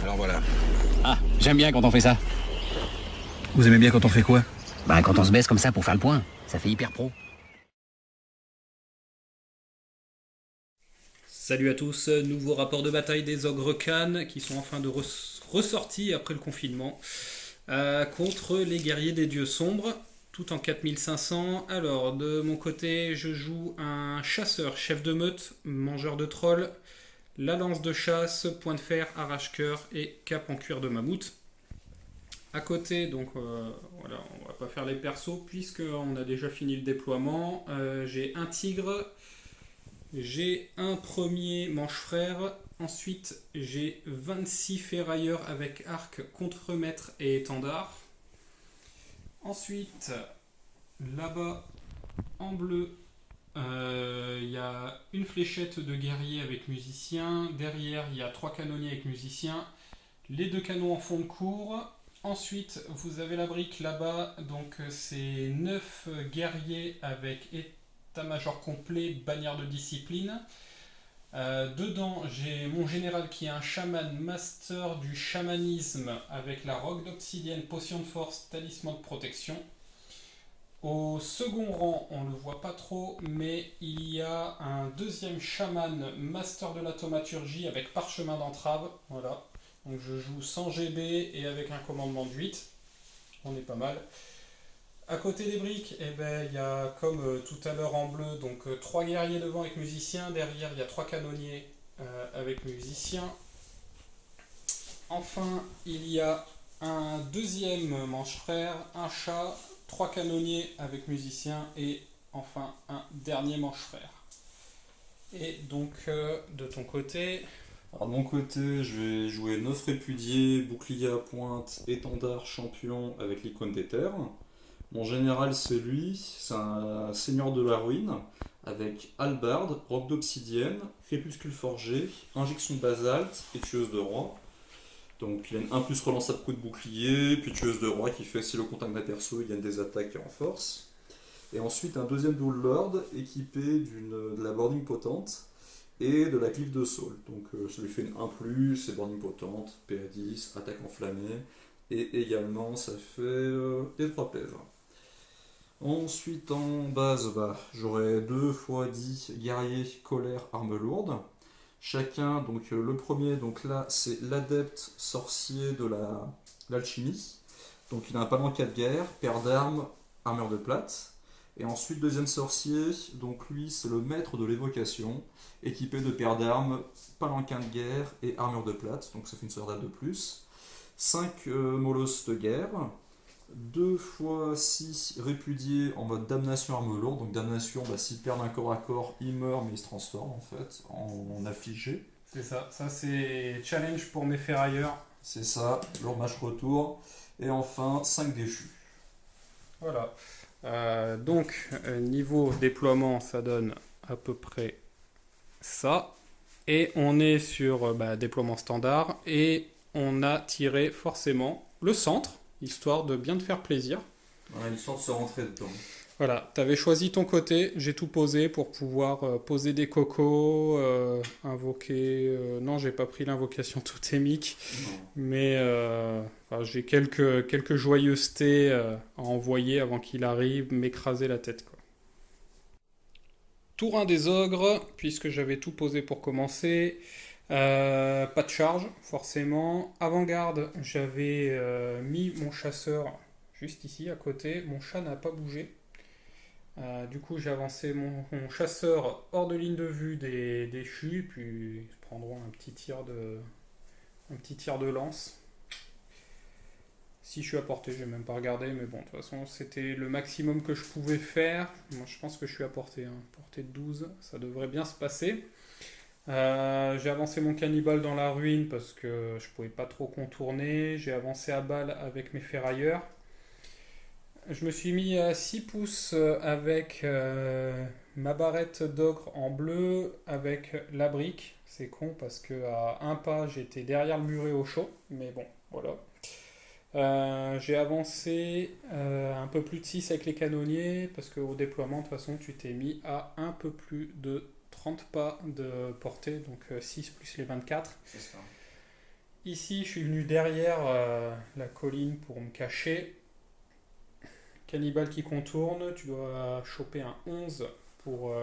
Alors voilà. Ah, j'aime bien quand on fait ça. Vous aimez bien quand on fait quoi? Bah, quand on se baisse comme ça pour faire le point. Ça fait hyper pro. Salut à tous, nouveau rapport de bataille des ogres Khan qui sont en fin de ressortie après le confinement contre les guerriers des dieux sombres, tout en 4500. Alors de mon côté je joue un chasseur, chef de meute, mangeur de trolls, la lance de chasse, point de fer, arrache-cœur et cape en cuir de mammouth. À côté, donc voilà, on va pas faire les persos puisqu'on a déjà fini le déploiement. J'ai un tigre. J'ai un premier manche-frère, ensuite j'ai 26 ferrailleurs avec arc, contremaître et étendard. Ensuite, là-bas, en bleu, il y a une fléchette de guerrier avec musicien. Derrière, il y a 3 canonniers avec musicien. Les 2 canons en fond de cours. Ensuite, vous avez la brique là-bas, donc c'est 9 guerriers avec état-major complet, bannière de discipline. Dedans, j'ai mon général qui est un chaman master du chamanisme avec la roque d'obsidienne, potion de force, talisman de protection. Au second rang, on ne le voit pas trop, mais il y a un deuxième chaman master de la thaumaturgie avec parchemin d'entrave. Voilà. Donc je joue sans GB et avec un commandement de 8. On est pas mal. À côté des briques, il y a comme tout à l'heure en bleu, donc 3 guerriers devant avec musiciens. Derrière, il y a 3 canonniers avec musiciens. Enfin, il y a un deuxième manche-frère, un chat, 3 canonniers avec musiciens et enfin un dernier manche-frère. Et donc, de ton côté... Alors de mon côté, je vais jouer 9 répudiés, bouclier à pointe, étendard, champion avec l'icône des terres. Mon général c'est lui, c'est un seigneur de la ruine avec hallebarde, roc d'obsidienne, crépuscule forgé, injection de basalte et tueuse de roi. Donc il a une 1 plus relançable coup de bouclier, puis tueuse de roi qui fait si le contact d'un perso il gagne des attaques et renforce. Et ensuite un deuxième dual lord équipé de la boarding potente et de la glyphe de Saul. Donc ça lui fait une 1 plus, c'est boarding potente, PA10, attaque enflammée, et également ça fait des 3 PV. Ensuite en base, j'aurai 2 x 10 guerriers, colère, arme lourde. Chacun, donc le premier, donc là c'est l'adepte sorcier de l'alchimie. Donc il a un palanquin de guerre, paire d'armes, armure de plate. Et ensuite deuxième sorcier, donc lui c'est le maître de l'évocation, équipé de paire d'armes, palanquin de guerre et armure de plate, donc ça fait une soldade de plus. 5 molosses de guerre, 2 x 6 répudiés en mode damnation arme lourde. Donc damnation, s'il perd un corps à corps, il meurt mais il se transforme en fait en affligé. C'est ça, ça c'est challenge pour mes ferrailleurs. C'est ça, lourd match retour. Et enfin 5 déchus. Voilà. Donc niveau déploiement, ça donne à peu près ça. Et on est sur déploiement standard et on a tiré forcément le centre, histoire de bien te faire plaisir. On a une sorte de se rentrer dedans. Voilà, tu avais choisi ton côté, j'ai tout posé pour pouvoir poser des cocos, invoquer... non, j'ai pas pris l'invocation totémique, mais j'ai quelques joyeusetés à envoyer avant qu'il arrive m'écraser la tête, quoi. Tour 1 des ogres, puisque j'avais tout posé pour commencer. Pas de charge, forcément. Avant-garde, j'avais mis mon chasseur juste ici, à côté. Mon chat n'a pas bougé. Du coup, j'ai avancé mon chasseur hors de ligne de vue des déchus, puis ils prendront un petit tir de lance. Si je suis à portée, je vais même pas regarder, mais bon, de toute façon, c'était le maximum que je pouvais faire. Moi, je pense que je suis à portée, portée de 12, ça devrait bien se passer. J'ai avancé mon cannibale dans la ruine parce que je pouvais pas trop contourner. J'ai avancé à balle avec mes ferrailleurs. Je me suis mis à 6 pouces avec ma barrette d'ogre en bleu avec la brique. C'est con parce que à un pas j'étais derrière le muret au chaud, mais bon, voilà. J'ai avancé un peu plus de 6 avec les canonniers parce qu'au déploiement, de toute façon, tu t'es mis à un peu plus de 30 pas de portée, donc 6 plus les 24. C'est ça. Ici, je suis venu derrière la colline pour me cacher. Cannibale qui contourne, tu dois choper un 11 pour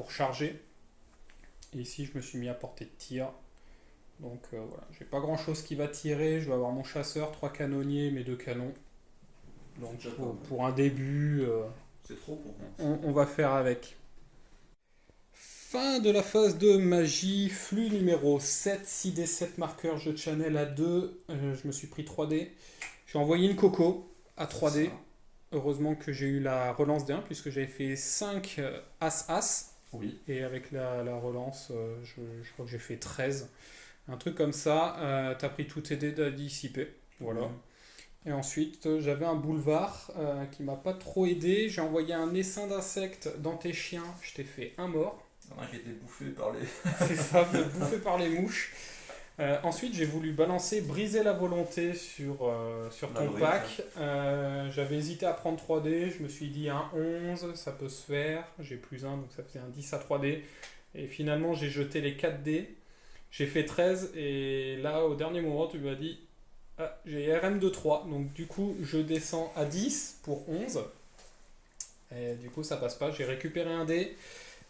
charger. Et ici, je me suis mis à portée de tir. Donc voilà, j'ai pas grand chose qui va tirer. Je vais avoir mon chasseur, 3 canonniers, mes 2 canons. Donc C'est déjà pas mal. pour un début, C'est trop pour moi. on va faire avec. Fin de la phase de magie, flux numéro 7, 6D7 marqueur jeu de Chanel à 2. Je me suis pris 3D. J'ai envoyé une coco à 3D. Ça. Heureusement que j'ai eu la relance d'1 puisque j'avais fait 5 As-As. Oui. Et avec la relance, je crois que j'ai fait 13. Un truc comme ça. T'as pris tous tes dés à dissiper. Voilà. Et ensuite, j'avais un boulevard qui m'a pas trop aidé. J'ai envoyé un essaim d'insectes dans tes chiens. Je t'ai fait un mort. Il y en a qui a été bouffé par les. C'est ça, bouffé par les mouches. Ensuite, j'ai voulu balancer briser la volonté sur ton brique, pack. J'avais hésité à prendre 3D. Je me suis dit un 11, ça peut se faire. J'ai plus 1, donc ça faisait un 10 à 3D. Et finalement, j'ai jeté les 4D. J'ai fait 13. Et là, au dernier moment, tu m'as dit ah, j'ai RM de 3. Donc, du coup, je descends à 10 pour 11. Et du coup, ça passe pas. J'ai récupéré un dé.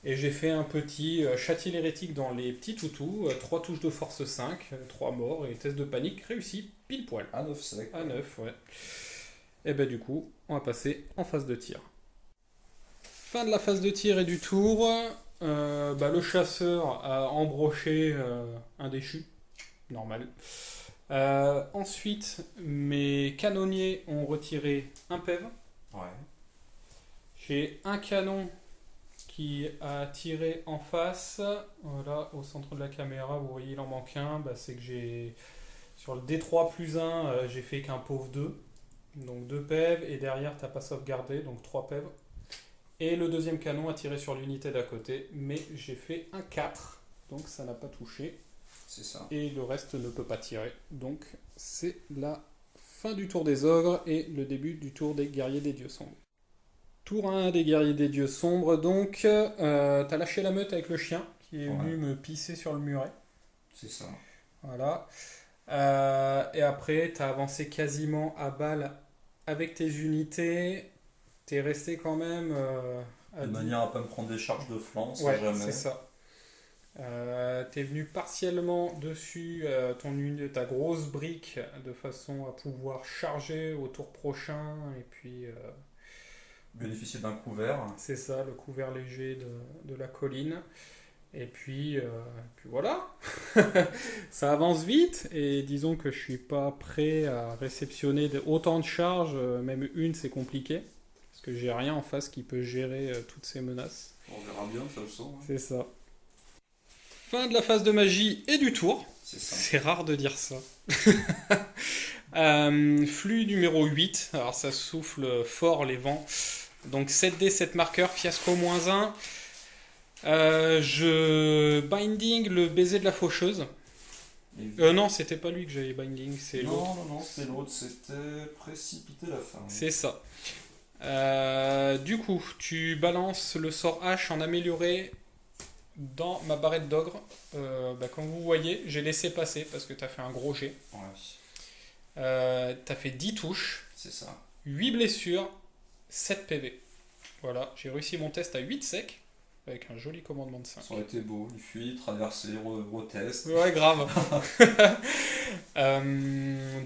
Et j'ai fait un petit châtier hérétique dans les petits toutous, 3 touches de force 5, 3 morts et test de panique réussi pile poil. À 9 sec. À 9, ouais. Et ben du coup, on va passer en phase de tir. Fin de la phase de tir et du tour. Le chasseur a embroché un déchu. Normal. Ensuite, mes canonniers ont retiré un PEV. Ouais. J'ai un canon qui a tiré en face, voilà, au centre de la caméra, vous voyez il en manque un, c'est que j'ai, sur le D3 plus 1, j'ai fait qu'un pauvre 2, donc 2 PEV, et derrière t'as pas sauvegardé, donc 3 PEV, et le deuxième canon a tiré sur l'unité d'à côté, mais j'ai fait un 4, donc ça n'a pas touché, C'est ça. et le reste ne peut pas tirer, donc c'est la fin du tour des ogres, et le début du tour des guerriers des dieux sombres. Tour 1 des guerriers des dieux sombres, donc t'as lâché la meute avec le chien qui est venu me pisser sur le muret. C'est ça. Voilà. Et après, t'as avancé quasiment à balle avec tes unités. T'es resté quand même De manière à pas me prendre des charges de flanc, ça ouais, jamais. c'est ça. T'es venu partiellement dessus ta grosse brique de façon à pouvoir charger au tour prochain et puis. Bénéficier d'un couvert. C'est ça, le couvert léger de la colline. Et puis voilà, ça avance vite et disons que je suis pas prêt à réceptionner autant de charges, même une c'est compliqué, parce que j'ai rien en face qui peut gérer toutes ces menaces. On verra bien, ça le sent. Hein. C'est ça. Fin de la phase de magie et du tour. C'est ça. C'est rare de dire ça. Flux numéro 8, alors ça souffle fort les vents. Donc 7D, 7 marqueurs, fiasco -1. Je binding le baiser de la faucheuse. Non, c'était pas lui que j'avais binding, c'est l'autre. Non, c'était l'autre, c'était précipiter la fin. C'est ça. Du coup, tu balances le sort H en amélioré dans ma barrette d'ogre. Comme vous voyez, j'ai laissé passer parce que t'as fait un gros jet. Ouais. T'as fait 10 touches, C'est ça. 8 blessures, 7 PV. Voilà, j'ai réussi mon test à 8 secs avec un joli commandement de 5. Ça aurait été beau, une fuite, traverser, retest. Ouais, grave.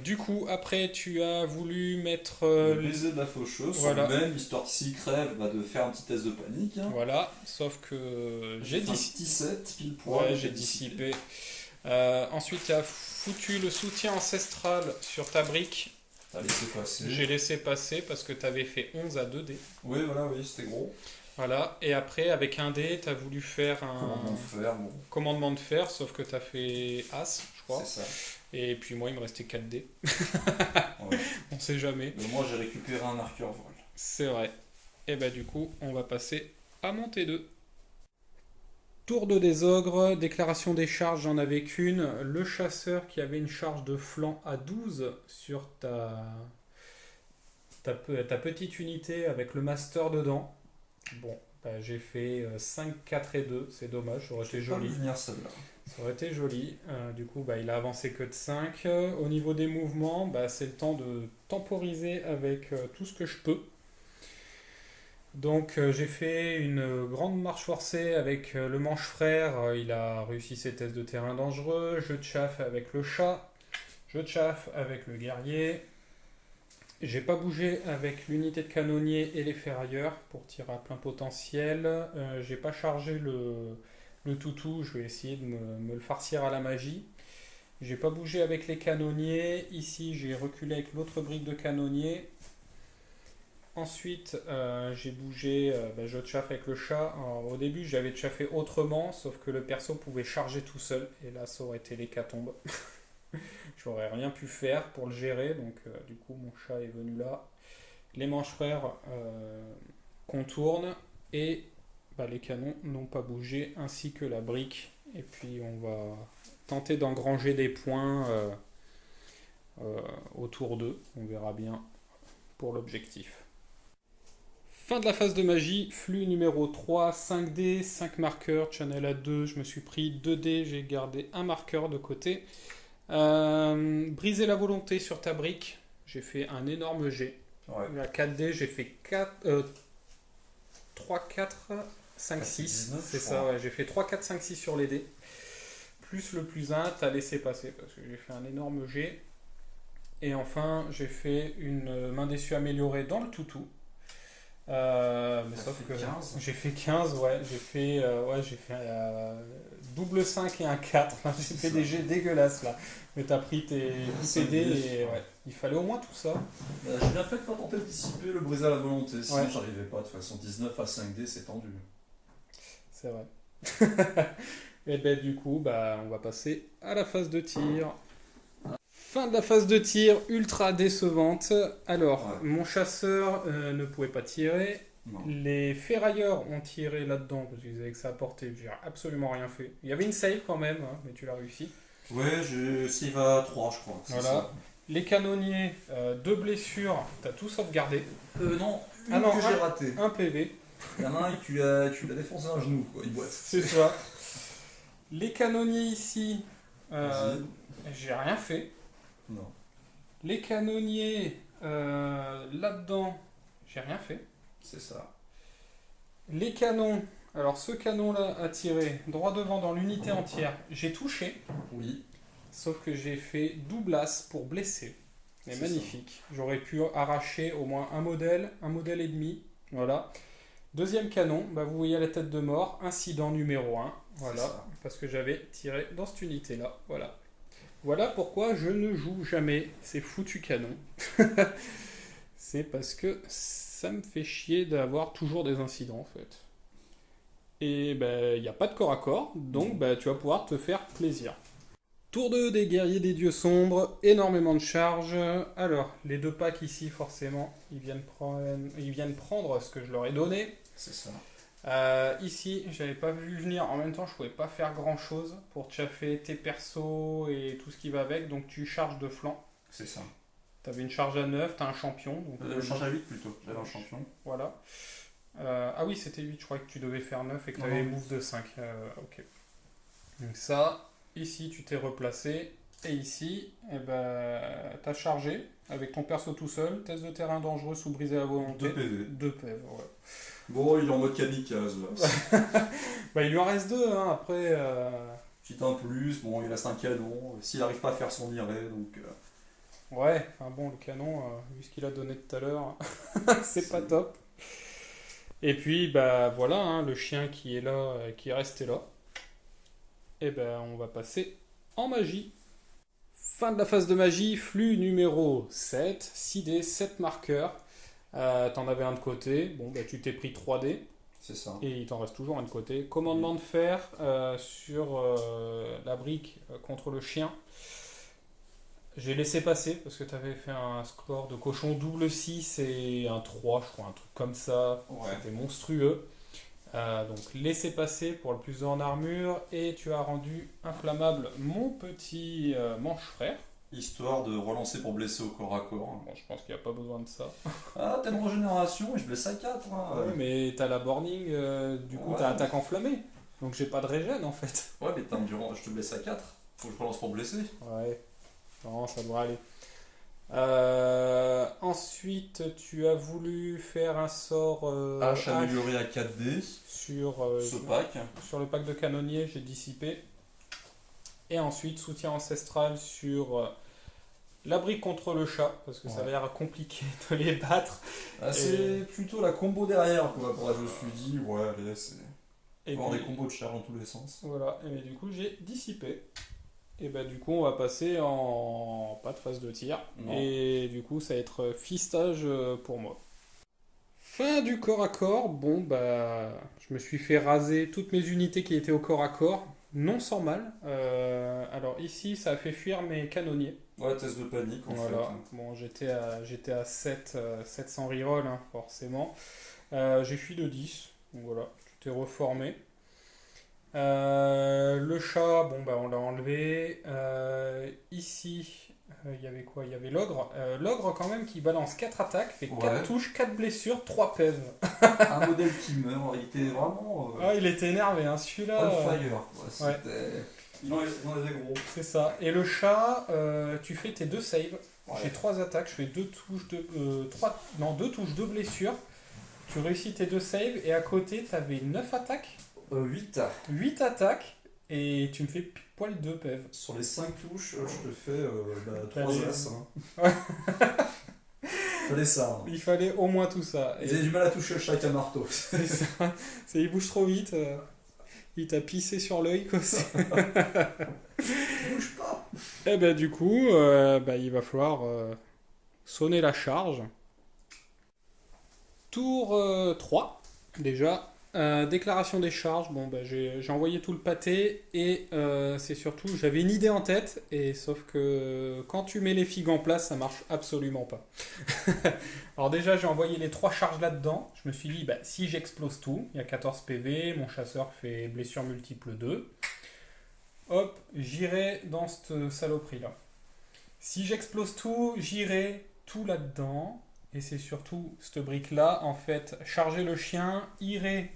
Du coup, après, tu as voulu mettre. Le baiser de la faucheuse, voilà. sur le même, histoire que s'il crève, de faire un petit test de panique. Hein. Voilà, sauf que j'ai fait un dissipé. petit 7, pile poil. Ouais, j'ai dissipé. Ensuite, tu as foutu le soutien ancestral sur ta brique. T'as laissé passer. J'ai laissé passer parce que tu avais fait 11 à 2D. Oui, c'était gros. Voilà, et après, avec un dé, tu as voulu faire un Commandement de fer, bon. commandement de fer, sauf que tu as fait As, je crois. C'est ça. Et puis moi, il me restait 4 dés. Ouais. On sait jamais. Mais moi, j'ai récupéré un marqueur vol. C'est vrai. Et du coup, on va passer à mon T2. Tour 2 des ogres, déclaration des charges, j'en avais qu'une. Le chasseur qui avait une charge de flanc à 12 sur ta petite unité avec le master dedans. Bon, j'ai fait 5, 4 et 2, c'est dommage, ça aurait été J'ai pas joli. vu venir celle-là. Ça aurait été joli. Du coup, il a avancé que de 5. Au niveau des mouvements, c'est le temps de temporiser avec tout ce que je peux. Donc j'ai fait une grande marche forcée avec le manche frère. Il a réussi ses tests de terrain dangereux. Jeu de chaff avec le chat. Jeu de chaff avec le guerrier. J'ai pas bougé avec l'unité de canonnier et les ferrailleurs pour tirer à plein potentiel. J'ai pas chargé le toutou, je vais essayer de me le farcir à la magie. J'ai pas bougé avec les canonniers. Ici, j'ai reculé avec l'autre brique de canonnier. Ensuite, j'ai bougé jeu de chaff avec le chat. Alors, au début, j'avais chaffé autrement, sauf que le perso pouvait charger tout seul. Et là, ça aurait été l'hécatombe. J'aurais rien pu faire pour le gérer, donc du coup mon chat est venu là. Les manches frères contournent et les canons n'ont pas bougé, ainsi que la brique. Et puis on va tenter d'engranger des points autour d'eux, on verra bien pour l'objectif. Fin de la phase de magie, flux numéro 3, 5D, 5 marqueurs, channel à 2, je me suis pris 2D, j'ai gardé un marqueur de côté. Briser la volonté sur ta brique, j'ai fait un énorme G. Ouais. La 4D, j'ai fait 3, 4, 5, 6. 19, C'est ça, ouais. J'ai fait 3, 4, 5, 6 sur les dés. Plus le plus 1, t'as laissé passer parce que j'ai fait un énorme G. Et enfin, j'ai fait une main déçue améliorée dans le toutou. Mais sauf que 15. j'ai fait 15, ouais. J'ai fait double 5 et un 4. J'ai fait des jets dégueulasses là. Mais t'as pris tes dés et ouais. Il fallait au moins tout ça. J'ai bien fait de pas tenter de dissiper le briser à la volonté, sinon Ouais. j'arrivais pas. De toute façon, 19 à 5D, c'est tendu. C'est vrai. Et du coup, on va passer à la phase de tir. Fin de la phase de tir, ultra décevante. Alors, Ouais. mon chasseur ne pouvait pas tirer. Non. Les ferrailleurs ont tiré là-dedans parce qu'ils avaient que ça à porter. J'ai absolument rien fait. Il y avait une save quand même, hein, mais tu l'as réussi. Ouais, j'ai save à 3, je crois. c'est Voilà. ça. Les canonniers, 2 blessures, t'as tout sauvegardé. Non, une Ah non, que j'ai ratée. Un PV. Il y en a un qui lui a défoncé un genou, quoi, une boîte. C'est ça. Les canonniers ici, Vas-y. j'ai rien fait. Non. Les canonniers là-dedans, j'ai rien fait. C'est ça. Les canons, alors ce canon-là a tiré droit devant dans l'unité entière. J'ai touché, Oui. sauf que j'ai fait doublasse pour blesser. Mais C'est magnifique. J'aurais pu arracher au moins un modèle et demi. Voilà. Deuxième canon, vous voyez la tête de mort, incident numéro 1. Voilà. ça. Parce que j'avais tiré dans cette unité-là. Voilà. Voilà pourquoi je ne joue jamais ces foutus canons. C'est parce que ça me fait chier d'avoir toujours des incidents en fait. Et il n'y a pas de corps à corps, donc tu vas pouvoir te faire plaisir. Tour 2 des guerriers des dieux sombres, énormément de charges. Alors, les 2 packs ici, forcément, ils viennent prendre ce que je leur ai donné. C'est ça. Ici, j'avais pas vu venir. En même temps, je pouvais pas faire grand chose pour chaffer tes persos et tout ce qui va avec. Donc, tu charges de flanc. C'est ça. T'avais une charge à 9, t'as un champion. Donc, Change à 8 plutôt. J'avais un champion. Voilà. Ah oui, c'était 8. Je croyais que tu devais faire 9 et que Non, t'avais non. move de 5. Ok. Donc, ça, ici, tu t'es replacé. Et ici, t'as chargé avec ton perso tout seul. Test de terrain dangereux sous briser la volonté. 2 PV. 2 PV, ouais. Bon, il est en mode kamikaze là. Il lui en reste 2, hein, après. Petit un plus, bon, il reste un canon. S'il n'arrive pas à faire son iré, donc. Ouais, enfin bon, le canon, vu ce qu'il a donné tout à l'heure, c'est pas top. Et puis, voilà, hein, le chien qui est là, qui est resté là. Et on va passer en magie. Fin de la phase de magie, flux numéro 7, 6D, 7 marqueurs. T'en avais un de côté, bon, tu t'es pris 3D. C'est ça. Et il t'en reste toujours un de côté. Commandement de fer sur la brique contre le chien. J'ai laissé passer parce que tu avais fait un score de cochon double 6 et un 3, je crois, un truc comme ça. Ouais. C'était monstrueux. Donc laissez passer pour le plus en armure. Et tu as rendu inflammable mon petit manche frère. Histoire de relancer pour blesser au corps à corps. Bon, je pense qu'il n'y a pas besoin de ça. Ah, t'as une régénération et je blesse à 4. Hein. Ouais, mais t'as la burning, du coup Ouais. t'as attaque enflammée. Donc j'ai pas de régène en fait. Ouais, mais t'as endurance, je te blesse à 4. Faut que je relance pour blesser. Ouais, non, ça devrait aller. Ensuite, tu as voulu faire un sort H amélioré à 4D. sur, Ce pack. sur le pack de canonnier, j'ai dissipé. Et ensuite, soutien ancestral sur l'abri contre le chat, parce que ça a l'air compliqué de les battre. Ah, c'est plutôt la combo derrière, quoi. Pour là, je me suis dit, ouais, allez, c'est. Et Avoir puis, des combos de charge dans tous les sens. voilà, et du coup, j'ai dissipé. Et bah, du coup, on va passer en pas de phase de tir. Non. Et du coup, ça va être fistage pour moi. Fin du corps à corps. Bon, bah, je me suis fait raser toutes mes unités qui étaient au corps à corps. Non sans mal. Alors ici, ça a fait fuir mes canonniers. Ouais, test de panique en Voilà. fait. Bon, j'étais à 700 reroll, hein, forcément. J'ai fui de 10. Donc voilà, tout est reformé. Le chat, bon, bah, on l'a enlevé. Ici, il y avait quoi? Il y avait l'ogre. L'ogre, quand même, qui balance 4 attaques, fait 4 Ouais. touches, 4 blessures, 3 pèves. Un modèle qui meurt, il était vraiment Ah, il était énervé, hein, celui-là. on fire. Quoi. ouais. C'était- Il en avait gros. C'est ça. Et le chat, tu fais tes 2 saves. Ouais. J'ai 3 attaques, je fais 2 touches de. 2 touches de blessure. Tu réussis tes 2 saves et à côté, tu avais 9 attaques, 8. 8 attaques et tu me fais pile poil 2 pèves. Sur les 5 touches, je te fais 3 Allez. as. Fallait ça. Hein. Il fallait au moins tout ça. Et Ils avaient du mal à toucher le chat avec un marteau. c'est ça. Il bouge trop vite. Il t'a pissé sur l'œil, quoi. Il bouge pas. Et ben du coup, il va falloir sonner la charge. Tour 3, déjà. Déclaration des charges. Bon, j'ai envoyé tout le pâté et c'est surtout, j'avais une idée en tête, et sauf que quand tu mets les figues en place, ça marche absolument pas. Alors déjà, j'ai envoyé les 3 charges là-dedans. Je me suis dit, si j'explose tout, il y a 14 PV, mon chasseur fait blessure multiple 2. Hop, j'irai dans cette saloperie-là. Si j'explose tout, j'irai tout là-dedans. Et c'est surtout cette brique-là, en fait, charger le chien, irait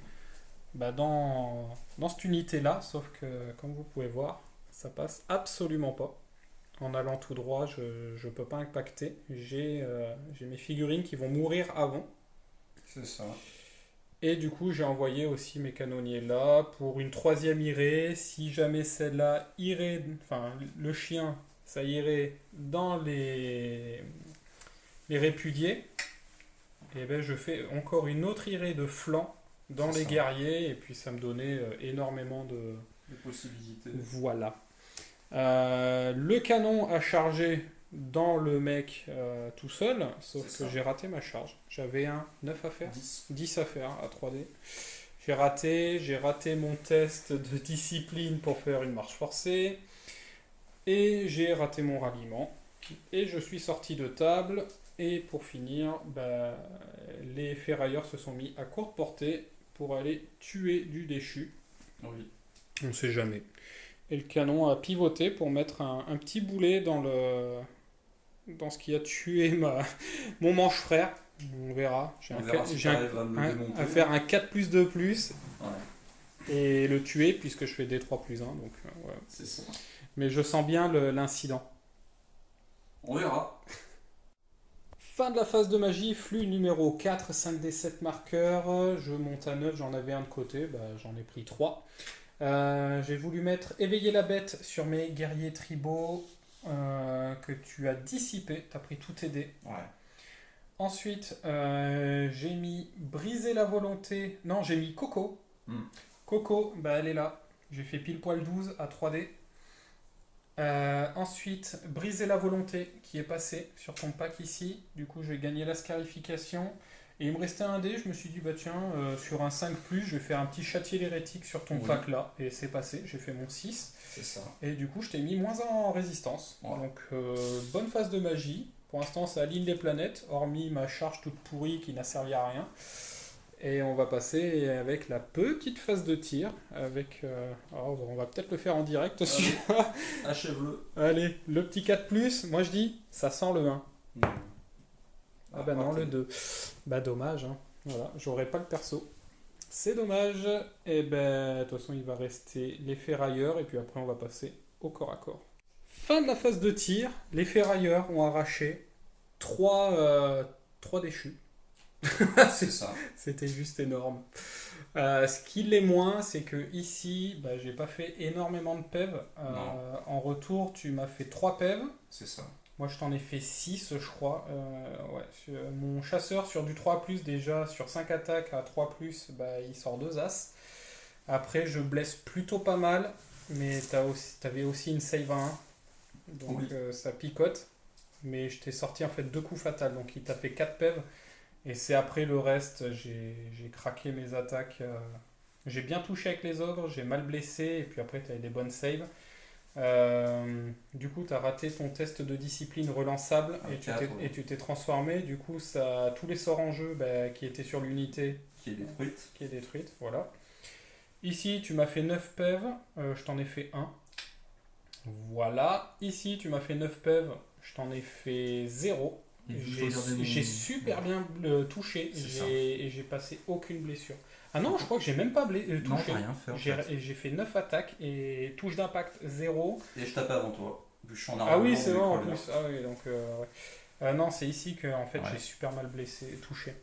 dans cette unité-là, sauf que, comme vous pouvez voir, ça passe absolument pas. En allant tout droit, je ne peux pas impacter. J'ai mes figurines qui vont mourir avant. C'est ça. Et du coup, j'ai envoyé aussi mes canonniers là pour une 3e irée. Si jamais celle-là irait, enfin le chien, ça irait dans les répudiés, et ben je fais encore une autre irée de flanc dans C'est les ça. guerriers, et puis ça me donnait énormément de... Les possibilités. Voilà. Le canon a chargé dans le mec tout seul, sauf C'est que ça. j'ai raté ma charge. J'avais un 9 à faire. 10. 10 à faire à 3D. J'ai raté mon test de discipline pour faire une marche forcée. Et j'ai raté mon ralliement. Et je suis sorti de table. Et pour finir, les ferrailleurs se sont mis à courte portée pour aller tuer du déchu. Oui. On sait jamais. Et le canon a pivoté pour mettre un petit boulet dans ce qui a tué mon manche frère. On verra. J'ai On un verra ca- si j'ai un- t'arrives à me un- démonter. à faire un 4 plus 2 plus Ouais, et le tuer puisque je fais D3 plus 1. Donc, voilà. c'est ça. Mais je sens bien l'incident. On verra. Fin de la phase de magie, flux numéro 4, 5d7 marqueurs. Je monte à 9, j'en avais un de côté, j'en ai pris 3. J'ai voulu mettre éveiller la bête sur mes guerriers tribaux que tu as dissipé. Tu as pris tous tes dés. Ouais. Ensuite, j'ai mis briser la volonté. Non, j'ai mis Coco. Coco, elle est là. J'ai fait pile poil 12 à 3D. Ensuite, briser la volonté qui est passé sur ton pack ici. Du coup, j'ai gagné la scarification. Et il me restait un dé. Je me suis dit, sur un 5+, je vais faire un petit châtier l'hérétique sur ton pack là. Et c'est passé. J'ai fait mon 6. C'est ça. Et du coup, je t'ai mis moins en résistance. Ouais. Donc, bonne phase de magie. Pour l'instant, ça aligne les planètes, hormis ma charge toute pourrie qui n'a servi à rien. Et on va passer avec la petite phase de tir. On va peut-être le faire en direct aussi. Achève-le. Allez, le petit 4+, moi je dis, ça sent le 1. Non, le 2. Dommage, hein. Voilà, j'aurais pas le perso. C'est dommage. Et ben, de toute façon, il va rester les ferrailleurs et puis après, on va passer au corps à corps. Fin de la phase de tir. Les ferrailleurs ont arraché 3 déchus. C'est ça. C'était juste énorme. Ce qui l'est moins, c'est que ici, bah, j'ai pas fait énormément de PEV. Non. En retour, tu m'as fait 3 PEV. C'est ça. Moi, je t'en ai fait 6, je crois. Ouais, mon chasseur sur du 3+, déjà, sur 5 attaques à 3+, bah, il sort 2 as. Après, je blesse plutôt pas mal, mais t'avais aussi une save à 1. Donc, Oui. ça picote. Mais je t'ai sorti en fait 2 coups fatals. Donc, il t'a fait 4 PEV. Et c'est après le reste, j'ai craqué mes attaques. J'ai bien touché avec les ogres, j'ai mal blessé, et puis après, tu as des bonnes saves. Du coup, tu as raté ton test de discipline relançable Un et quatre, ouais. tu t'es transformé. Du coup, ça, tous les sorts en jeu bah, qui étaient sur l'unité Qui est détruite. qui est détruite. Voilà. Ici, tu m'as fait 9 PEV, je t'en ai fait 1. Voilà. Ici, tu m'as fait 9 PEV, je t'en ai fait 0. J'ai super bien touché C'est ça. et j'ai passé aucune blessure. Ah non, je crois que j'ai même pas Non, touché. t'as rien fait. En J'ai fait. j'ai fait 9 attaques et touche d'impact 0. Et je tape avant toi. Vu que je suis en Ah armure, oui, c'est vrai en crawler. plus. Ah oui, donc ouais. Non, c'est ici que en fait Ouais. j'ai super mal blessé, touché.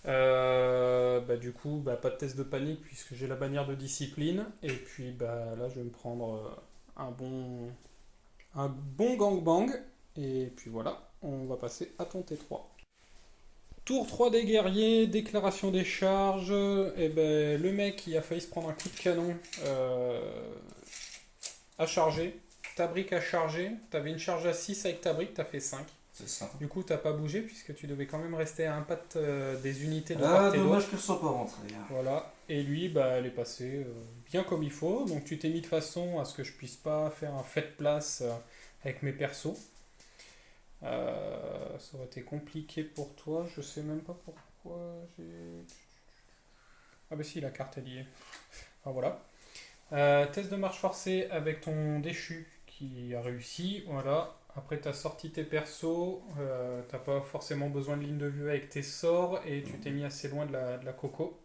Bah, du coup, bah, pas de test de panique puisque j'ai la bannière de discipline. Et puis bah, là, je vais me prendre un bon gangbang. Et puis voilà, on va passer à ton T3. Tour 3 des guerriers, déclaration des charges. Et ben, le mec il a failli se prendre un coup de canon à charger. Ta brique a chargé. T'avais une charge à 6 avec ta brique, t'as fait 5. C'est ça. Du coup, t'as pas bougé puisque tu devais quand même rester à un pas des unités de Ah, part et d'autre. dommage que je sois pas rentré. Voilà. Et lui, bah, elle est passée bien comme il faut. Donc tu t'es mis de façon à ce que je puisse pas faire un fait de place avec mes persos. Ça aurait été compliqué pour toi. Je sais même pas pourquoi j'ai. Ah bah si, la carte est liée. Enfin voilà. Test de marche forcée avec ton déchu qui a réussi. Voilà. Après, tu as sorti tes persos. T'as pas forcément besoin de ligne de vue avec tes sorts et tu t'es mis assez loin de la coco.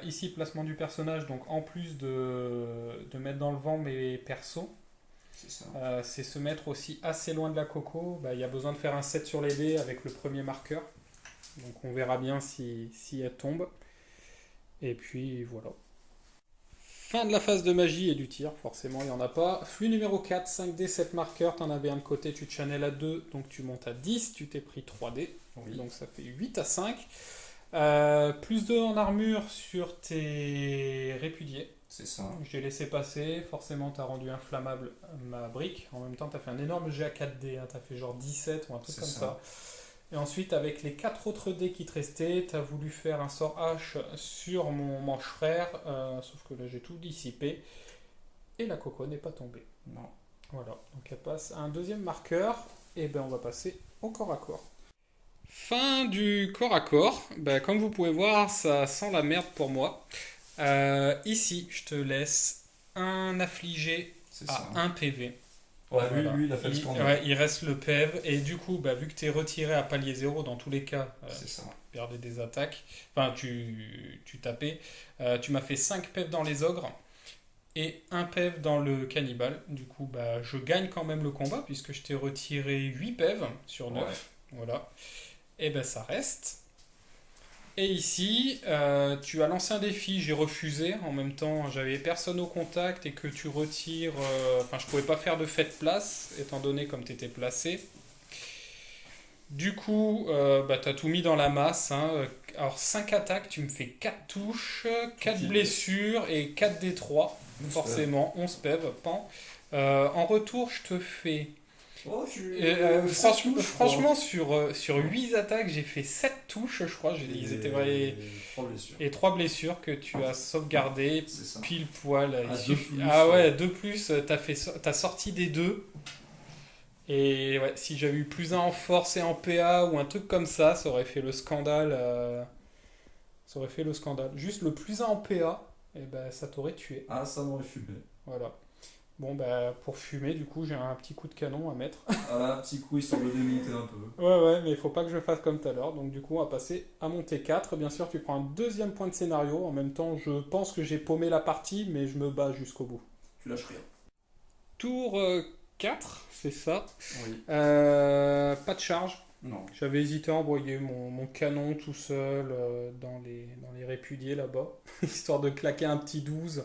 Ici, placement du personnage. Donc, en plus de mettre dans le vent mes persos, C'est ça. c'est se mettre aussi assez loin de la coco. Bah, il y a besoin de faire un 7 sur les dés avec le premier marqueur. Donc, on verra bien si elle tombe. Et puis, voilà. Fin de la phase de magie et du tir, forcément il n'y en a pas. Flux numéro 4, 5D, 7 marqueurs, t'en avais un de côté, tu channel à 2, donc tu montes à 10, tu t'es pris 3D, Oui. donc ça fait 8 à 5. Plus 2 en armure sur tes répudiés. C'est ça. Je l'ai laissé passer, forcément t'as rendu inflammable ma brique, en même temps t'as fait un énorme jet à 4D, hein, t'as fait genre 17 ou un truc C'est comme ça. ça. Et ensuite, avec les 4 autres dés qui te restaient, tu as voulu faire un sort H sur mon manche frère, sauf que là j'ai tout dissipé. Et la coco n'est pas tombée. Non. Voilà, donc elle passe à un deuxième marqueur, et ben on va passer au corps à corps. Fin du corps à corps, ben, comme vous pouvez voir, ça sent la merde pour moi. Ici, je te laisse un affligé C'est à ça. 1 PV. Ouais, Voilà. lui, il a fait le scandale. Ouais, il reste le PEV, et du coup, bah, vu que tu es retiré à palier 0, dans tous les cas, C'est ça. tu perdais des attaques, enfin tu tapais, tu m'as fait 5 PEV dans les ogres, et 1 PEV dans le cannibale. Du coup, bah, je gagne quand même le combat, puisque je t'ai retiré 8 PEV sur 9. Ouais. Voilà. Et ben ça reste. Et ici, tu as lancé un défi, j'ai refusé. En même temps, j'avais personne au contact et que tu retires. Enfin, je pouvais pas faire de fait de place, étant donné comme tu étais placé. Du coup, bah, tu as tout mis dans la masse. Hein. Alors, 5 attaques, tu me fais 4 touches, 4 Qui blessures et 4 D3. Forcément, 11 PEV. Pan. En retour, je te fais. Oh, Franchement, sur 8 attaques, j'ai fait 7 touches, je crois. Ils étaient vrais. 3 blessures. Et 3 blessures que tu as sauvegardées C'est ça. pile poil. Ah, Il deux suffit- plus, Ah ouais. ouais, 2 plus, t'as sorti des 2. Et ouais, si j'avais eu plus 1 en force et en PA ou un truc comme ça aurait fait le scandale. Ça aurait fait le scandale. Juste le plus 1 en PA, et ben ça t'aurait tué. Ah, ça m'aurait fumé. Voilà. Bon, bah, pour fumer, du coup, j'ai un petit coup de canon à mettre. Voilà, petit coup histoire de démonter un peu. Ouais, mais il faut pas que je fasse comme tout à l'heure. Donc, du coup, on va passer à mon T4. Bien sûr, tu prends un deuxième point de scénario. En même temps, je pense que j'ai paumé la partie, mais je me bats jusqu'au bout. Tu lâches rien. Tour 4, c'est ça. Oui. Pas de charge. Non. J'avais hésité à envoyer mon canon tout seul dans les répudiés là-bas, histoire de claquer un petit 12.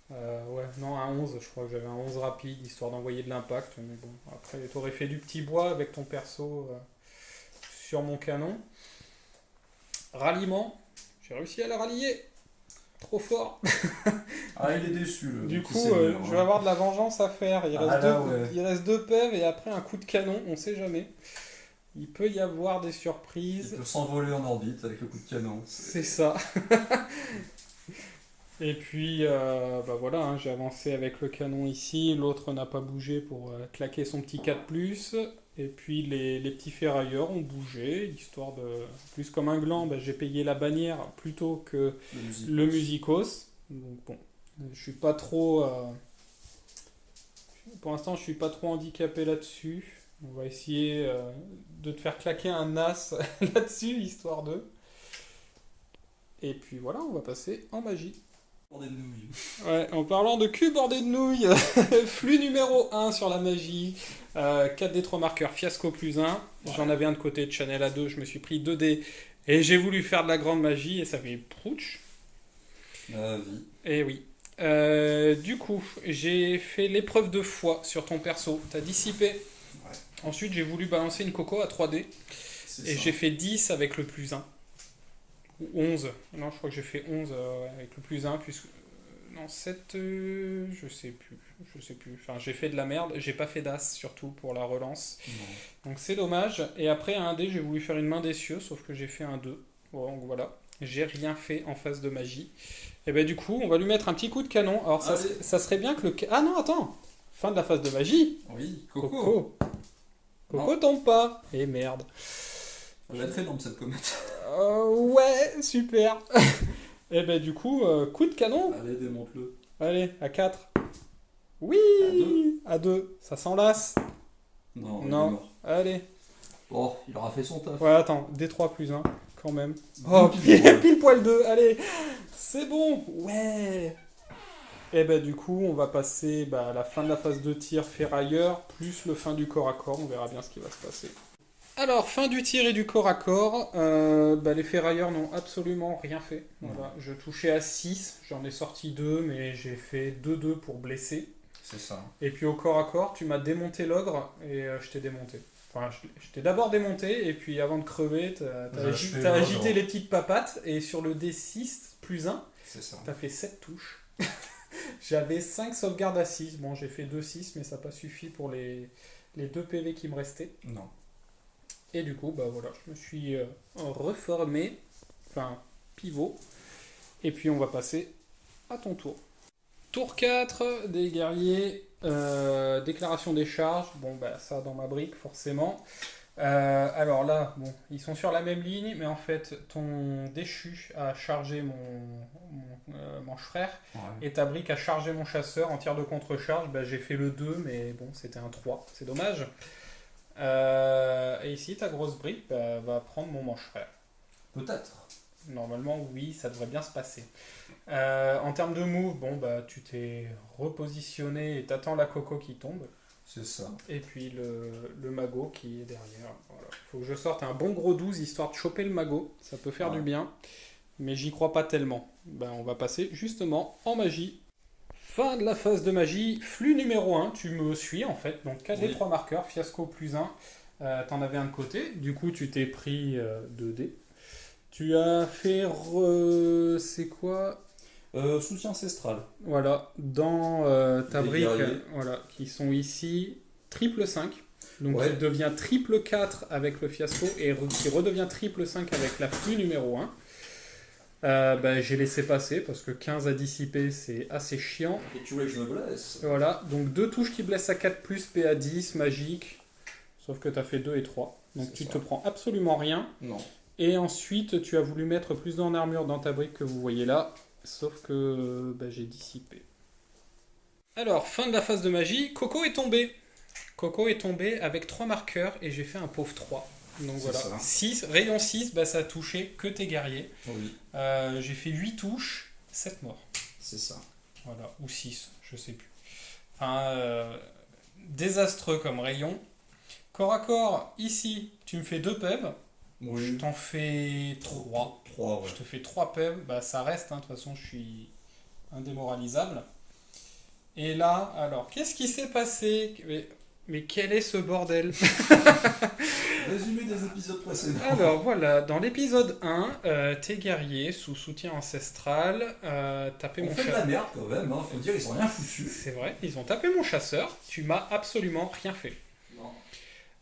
Ouais, non, un 11, je crois que j'avais un 11 rapide, histoire d'envoyer de l'impact. Mais bon, après, t'aurais fait du petit bois avec ton perso sur mon canon. Ralliement, j'ai réussi à le rallier. Trop fort. Ah, il est déçu. Le Du petit coup, seigneur, je vais avoir de la vengeance à faire. Ouais. Il reste deux pèves et après un coup de canon, on sait jamais. Il peut y avoir des Il surprises. peut s'envoler en orbite avec le coup de canon. C'est ça. Et puis, bah voilà, hein, j'ai avancé avec le canon ici. L'autre n'a pas bougé pour claquer son petit 4+. Et puis les petits ferrailleurs ont bougé, histoire de... Plus comme un gland, bah, j'ai payé la bannière plutôt que le musicos. Donc bon, je suis pas trop... Pour l'instant, je suis pas trop handicapé là-dessus. On va essayer de te faire claquer un as là-dessus, histoire de... Et puis voilà, on va passer en magie. Bordel de nouilles. Ouais, en parlant de cul bordé de nouilles, flux numéro 1 sur la magie, 4 des 3 marqueurs, fiasco +1. J'en avais un de côté de Chanel à 2, je me suis pris 2 dés et j'ai voulu faire de la grande magie et ça fait prouch. La vie. Et oui. Du coup, j'ai fait l'épreuve de foi sur ton perso, t'as dissipé. Ouais. Ensuite, j'ai voulu balancer une coco à 3 dés C'est et ça. j'ai fait 10 avec le +1. Ou 11. Non, je crois que j'ai fait 11 avec le +1, puisque... non, 7, je sais plus. Enfin, j'ai fait de la merde. J'ai pas fait d'as, surtout, pour la relance. Non. Donc c'est dommage. Et après, à un dé, j'ai voulu faire une main des cieux, sauf que j'ai fait un 2. Bon, donc voilà. J'ai rien fait en phase de magie. Et ben du coup, on va lui mettre un petit coup de canon. Alors, ça serait bien que le... Ah non, attends. Fin de la phase de magie. Oui, Coco. Coco tombe pas. Et merde. Je vais être énorme cette comète. Ouais, super. Et ben du coup, coup de canon. Allez, démonte-le. Allez, à 4. Oui, à 2. Ça s'enlace. Non, il est Non. mort. Allez. Bon, il aura fait son taf. Ouais, attends, D3 +1, quand même. Oh, Pile poil 2, allez. C'est bon. Ouais. Et ben du coup, on va passer à la fin de la phase de tir ferrailleur, plus le fin du corps à corps. On verra bien ce qui va se passer. Alors, fin du tir et du corps à corps, les ferrailleurs n'ont absolument rien fait. Voilà, je touchais à 6, j'en ai sorti 2, mais j'ai fait 2-2 pour blesser. C'est ça. Et puis au corps à corps, tu m'as démonté l'ogre et je t'ai démonté. Enfin, je t'ai d'abord démonté, et puis avant de crever, t'as agité les petites papates, et sur le D6 +1, C'est ça. t'as fait 7 touches. J'avais 5 sauvegardes à 6. Bon, j'ai fait 2-6, mais ça n'a pas suffi pour les 2 PV qui me restaient. Non. Et du coup, voilà, je me suis reformé, enfin, pivot. Et puis on va passer à ton tour. Tour 4, des guerriers, déclaration des charges. Bon, ça dans ma brique, forcément. Alors là, bon, ils sont sur la même ligne, mais en fait, ton déchu a chargé mon manche-frère, Ouais. et ta brique a chargé mon chasseur en tir de contre-charge. J'ai fait le 2, mais bon, c'était un 3, c'est dommage. Et ici, ta grosse brique va prendre mon manche-frère. Peut-être. Normalement, oui, ça devrait bien se passer. En termes de move, tu t'es repositionné et t'attends la coco qui tombe. C'est ça. Et puis le magot qui est derrière. Voilà. Faut que je sorte un bon gros 12 histoire de choper le magot. Ça peut faire du bien, mais j'y crois pas tellement. On va passer justement en magie. Fin de la phase de magie, flux numéro 1, tu me suis en fait, donc 4 des 3 marqueurs, fiasco +1, t'en avais un de côté, du coup tu t'es pris 2 dés. Tu as fait, c'est quoi ? Soutien ancestral. Voilà, dans ta Les brique, guerriers. voilà, qui sont ici, triple 5, donc Ouais. qui devient triple 4 avec le fiasco, et qui redevient triple 5 avec la flux numéro 1. J'ai laissé passer parce que 15 à dissiper c'est assez chiant. Et tu voulais que je me blesse? Voilà, donc 2 touches qui blessent à 4+, PA 10, magique. Sauf que tu as fait 2 et 3. Donc C'est tu ça. te prends absolument rien. Non. Et ensuite, tu as voulu mettre plus en armure dans ta brique que vous voyez là. Sauf que j'ai dissipé. Alors, fin de la phase de magie, Coco est tombé. Coco est tombé avec 3 marqueurs et j'ai fait un pauvre 3. Donc C'est voilà, ça. 6, rayon 6, bah, ça a touché que tes guerriers. Oui, J'ai fait 8 touches, 7 morts. c'est ça. Voilà, ou 6, je sais plus. Enfin, désastreux comme rayon. Corps à corps, ici, tu me fais 2 PEV. Je Oui, t'en fais 3. 3, ouais. Je te fais 3 PEV. Bah, ça reste, hein, de toute façon, je suis indémoralisable. Et là, alors, qu'est-ce qui s'est passé? Mais quel est ce bordel? Résumé des épisodes précédents. Alors voilà, dans l'épisode 1, tes guerriers sous soutien ancestral tapaient On mon fait de chasseur. la merde quand même, hein. Faut dire, ils ont rien foutu. C'est vrai, ils ont tapé mon chasseur, tu m'as absolument rien fait. Non.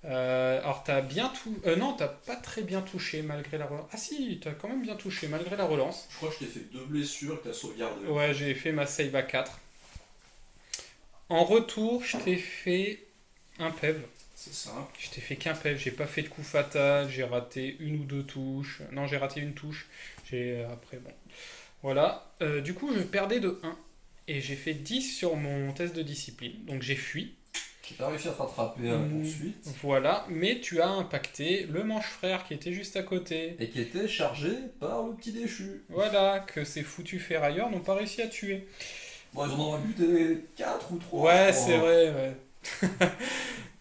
Alors t'as bien tout... non, t'as pas très bien touché malgré la relance. Ah si, t'as quand même bien touché malgré la relance. Je crois que je t'ai fait 2 blessures que t'as sauvegardé. Ouais, j'ai fait ma save à 4. En retour, je t'ai fait un PEV. C'est ça. Je t'ai fait qu'un PEV, j'ai pas fait de coup fatal, j'ai raté 1 ou 2 touches. Non, j'ai raté une touche. Après, bon. Voilà. Du coup, je perdais de 1. Et j'ai fait 10 sur mon test de discipline. Donc j'ai fui. J'ai pas réussi à te rattraper à la poursuite. Voilà. Mais tu as impacté le manche-frère qui était juste à côté. Et qui était chargé par le petit déchu. Voilà. Que ces foutus ferrailleurs n'ont pas réussi à tuer. Bon, ils en ont buté 4 ou 3. Ouais, c'est vrai, ouais.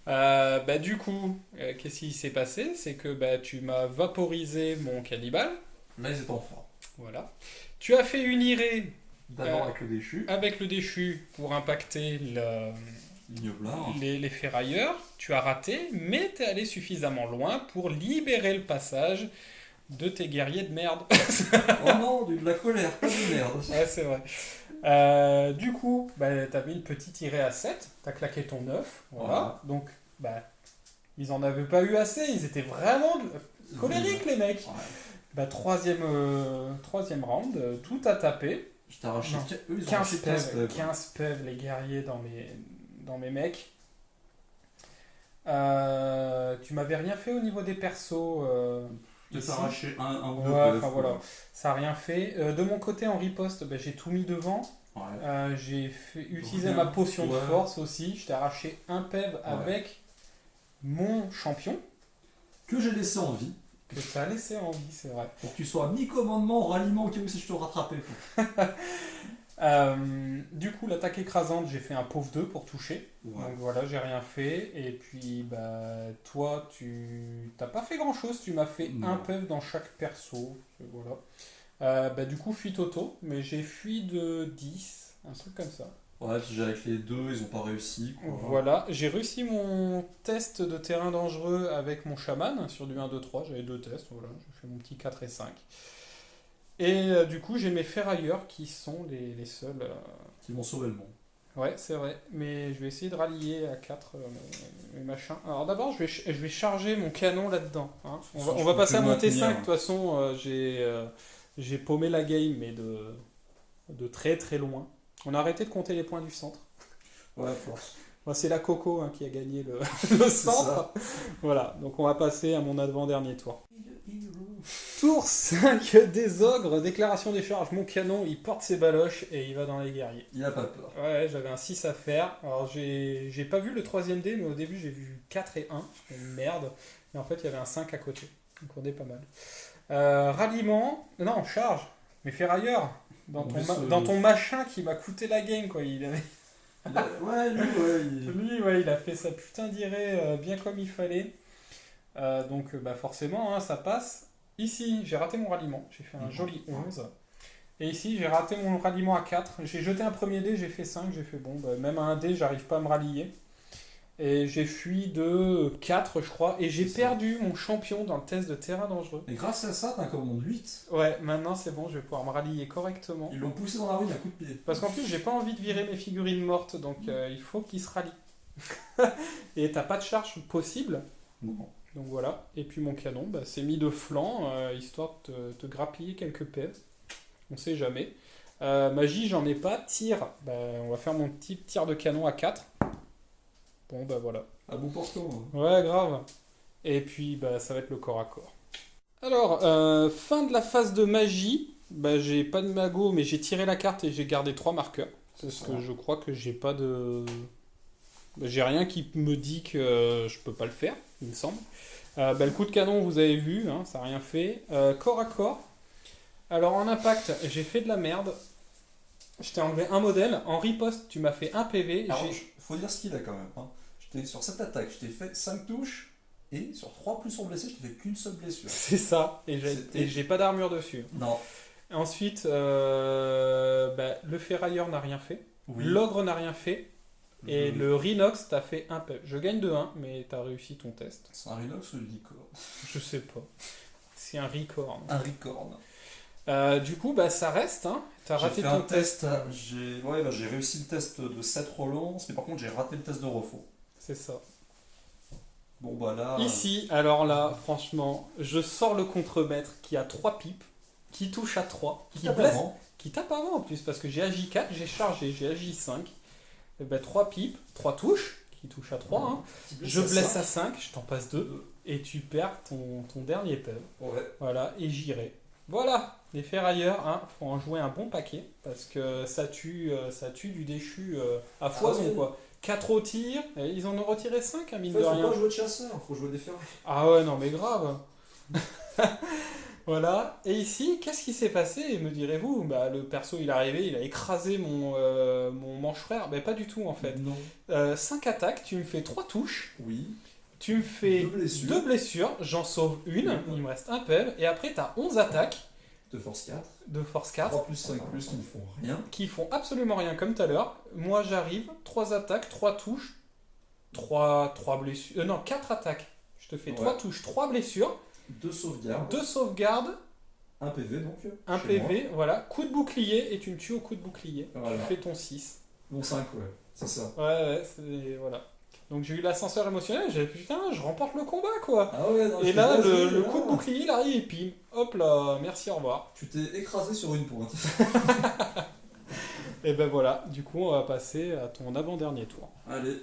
Bah du coup, qu'est-ce qui s'est passé? C'est que bah, tu m'as vaporisé mon cannibale. Là, ils étaient en forme. Voilà. Tu as fait une irée D'abord avec le déchu. avec le déchu pour impacter L'ignoblard. les ferrailleurs. Tu as raté, mais tu es allé suffisamment loin pour libérer le passage de tes guerriers de merde. Oh non, de la colère, pas de merde. Ouais, c'est vrai. Du coup, bah, tu avais une petite irée à 7, tu as claqué ton 9, voilà. Donc, bah, ils en avaient pas eu assez, ils étaient vraiment colériques les mecs. Ouais. Bah, troisième round, tout a tapé. Je t'ai arraché. Non. Eux, ils ont 15 arraché 15 PEV, PEV. 15 PEV les guerriers dans mes mecs. Tu m'avais rien fait au niveau des persos. De ici. t'arracher un ou deux Ouais, PEV, enfin quoi. voilà, ça a rien fait. De mon côté en riposte, bah, j'ai tout mis devant. Ouais. J'ai utilisé Rien. ma potion de Ouais. force aussi. Je t'ai arraché un PEV avec mon champion Que j'ai laissé en vie. que ça a laissé en vie, c'est vrai. Pour que tu sois mi-commandement, ralliement au cas où si je te rattrapais. quoi. Du coup, l'attaque écrasante, j'ai fait un pauvre 2 pour toucher. Ouais. Donc voilà, j'ai rien fait. Et puis, bah, toi, tu t'as pas fait grand chose. Tu m'as fait Non. un PEV dans chaque perso. Voilà. Bah, du coup, fuite auto. Mais j'ai fui de 10, un truc comme ça. Ouais, j'ai avec les deux, ils ont pas réussi. Quoi. Voilà, j'ai réussi mon test de terrain dangereux avec mon chaman sur du 1, 2, 3. J'avais 2 tests. Voilà, j'ai fait mon petit 4 et 5. Et du coup, j'ai mes ferrailleurs qui sont les seuls. Qui vont sauver le monde. Ouais, c'est vrai. Mais je vais essayer de rallier à 4 mes machins. Alors d'abord, je vais charger mon canon là-dedans. Hein. On Ça, je va peux passer plus à monter maintenir, 5. De hein. toute façon, j'ai paumé la game, mais de très très loin. On a arrêté de compter les points du centre. Ouais, force. Moi, c'est la Coco qui a gagné le C'est centre. Voilà, donc on va passer à mon avant-dernier tour. Tour 5 des ogres, déclaration des charges. Mon canon, il porte ses baloches et il va dans les guerriers. Il a pas peur. Ouais, j'avais un 6 à faire. Alors, j'ai pas vu le troisième dé, mais au début, j'ai vu 4 et 1. Merde. Et en fait, il y avait un 5 à côté. Donc, on est pas mal. Ralliement. Non, charge. Mais ferrailleur. Dans ton machin qui m'a coûté la game, quoi. Ouais, lui, Lui, il a fait sa putain d'irée bien comme il fallait. Donc, bah, forcément, hein, ça passe. Ici, j'ai raté mon ralliement. J'ai fait un joli 11. Et ici, j'ai raté mon ralliement à 4. J'ai jeté un premier dé, j'ai fait 5. J'ai fait bon, bah, même à un dé, j'arrive pas à me rallier. Et j'ai fui de 4, je crois. Et j'ai C'est ça. perdu mon champion dans le test de terrain dangereux. Et grâce à ça, t'as un commande 8. Ouais, maintenant c'est bon, je vais pouvoir me rallier correctement. Ils l'ont poussé dans la rue d'un coup de pied. Parce qu'en plus, j'ai pas envie de virer mes figurines mortes, donc il faut qu'ils se rallient. Et t'as pas de charge possible. Non. Donc voilà. Et puis mon canon, bah, c'est mis de flanc, histoire de te grappiller quelques PEV. On sait jamais. Magie, j'en ai pas. Tir, bah, on va faire mon petit tir de canon à 4. Bon, bah voilà. À bout portant. Hein. Ouais, grave. Et puis, bah, ça va être le corps à corps. Alors, fin de la phase de magie. Bah, j'ai pas de magot, mais j'ai tiré la carte et j'ai gardé 3 marqueurs. Parce que je crois que j'ai pas de... J'ai rien qui me dit que je peux pas le faire, il me semble. Le coup de canon, vous avez vu, hein, ça n'a rien fait. Corps à corps. Alors en impact, j'ai fait de la merde. Je t'ai enlevé un modèle. En riposte, tu m'as fait un PV. Alors, faut dire ce qu'il a quand même. Hein. Sur cette attaque, je t'ai fait 5 touches, et sur 3 plus son blessé, je t'ai fait qu'une seule blessure. C'est ça. Et j'ai pas d'armure dessus. Non. Ensuite, le ferrailleur n'a rien fait. Oui. L'ogre n'a rien fait. Et le Rhinox t'a fait un PV. Je gagne de 1, mais t'as réussi ton test. C'est un Rhinox ou une licorne? Je sais pas. C'est un Ricorn. Un Ricorne. Du coup, ça reste. Hein. T'as J'ai raté fait ton un test. J'ai réussi le test de 7 relances, mais par contre, j'ai raté le test de refaux. C'est ça. Bon, bah là. Ici, alors là, franchement, je sors le contremaître qui a 3 pipes, qui touche à 3, qui blesse, qui tape avant en plus, parce que j'ai agi 4, j'ai chargé, j'ai agi 5. Et 3 pipes, 3 touches, qui touchent à 3. Hein. Je blesse à 5, je t'en passe 2, et tu perds ton dernier PEV. Ouais. Voilà, et j'irai. Voilà, les ferrailleurs, hein, faut en jouer un bon paquet, parce que ça tue du déchu à foison, quoi. 4 au tir, et ils en ont retiré 5, mine de rien. Faut pas jouer de chasseur, faut jouer des ferrailleurs. Ah ouais, non mais grave. Voilà, et ici, qu'est-ce qui s'est passé, me direz-vous? Le perso, il est arrivé, il a écrasé mon manche-frère. Pas du tout, en fait. Non. 5 attaques, tu me fais 3 touches. Oui. Tu me fais 2 blessures, j'en sauve une, il me reste un PEV, et après t'as 11 attaques. De force 4. De force 4. 3 plus 5 plus qui ne font rien. Qui font absolument rien, comme tout à l'heure. Moi j'arrive, 3 attaques, 3 touches, 3 blessures. Non, 4 attaques. Je te fais 3 touches, 3 blessures. 2 sauvegardes. 2 sauvegardes. Un PV donc. Un PV, moi. Voilà. Coup de bouclier, et tu me tues au coup de bouclier. Voilà. Tu fais ton 6. Bon 5, ouais. C'est ça. Ouais, voilà. Donc j'ai eu l'ascenseur émotionnel, j'ai dit putain, je remporte le combat quoi. Ah ouais, non, et là, le coup de bouclier, il arrive et pim, hop là, merci, au revoir. Tu t'es écrasé sur une pointe. Et voilà, du coup, on va passer à ton avant-dernier tour. Allez.